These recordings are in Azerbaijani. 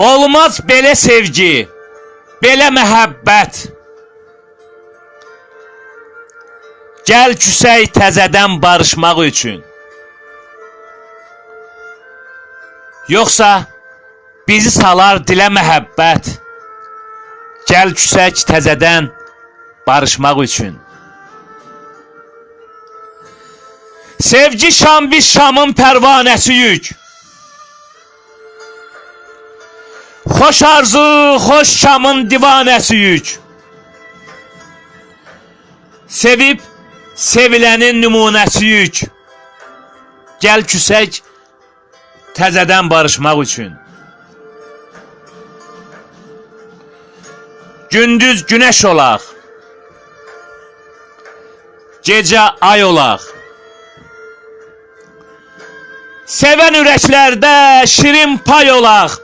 Olmaz belə sevgi, belə məhəbbət. Gəl küsək təzədən barışmaq üçün. Yoxsa bizi salar dilə məhəbbət. Gəl küsək təzədən barışmaq üçün. Sevgi şam biz şamın pərvanəsiyük. Xoş arzu, xoş şamın divanəsiyük. Sevib, sevilənin nümunəsiyük. Gəl küsək təzədən barışmaq üçün. Gündüz günəş olaq, gecə ay olaq. Sevən ürəklərdə şirin pay olaq.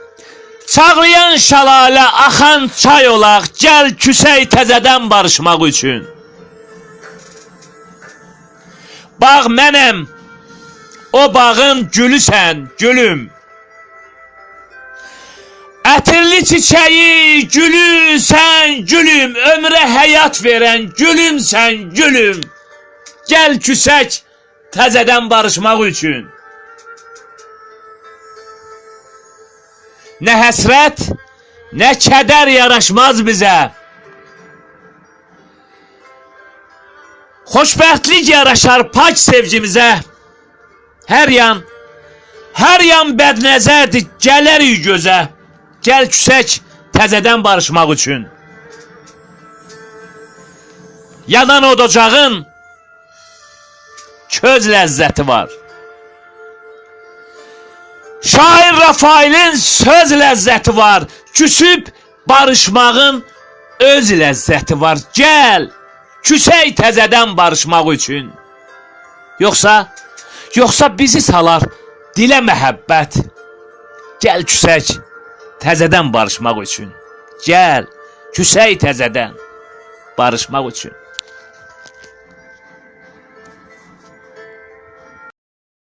Çağlayan şəlalə, axan çay olaq. Gəl küsək təzədən barışmaq üçün. Bağ mənəm, o bağın gülüsən, gülüm. Ətirli çiçəyi, gülü sən, gülüm. Ömrə həyat verən, gülümsən, gülüm. Gəl küsək təzədən barışmaq üçün. Nə həsrət, nə kədər yaraşmaz bizə. Xoşbəxtlik yaraşar pak sevgimizə. Hər yan bədnəzərdir, gələrik gözə. Gəl küsək təzədən barışmaq üçün. Yanan odacağın köz ləzzəti var. Şair Rafailin söz ləzzəti var. Küsüb barışmağın öz ləzzəti var. Gəl küsək təzədən barışmaq üçün. Yoxsa bizi salar dilə məhəbbət. Gəl küsək təzədən barışmaq üçün. Gəl küsək təzədən barışmaq üçün.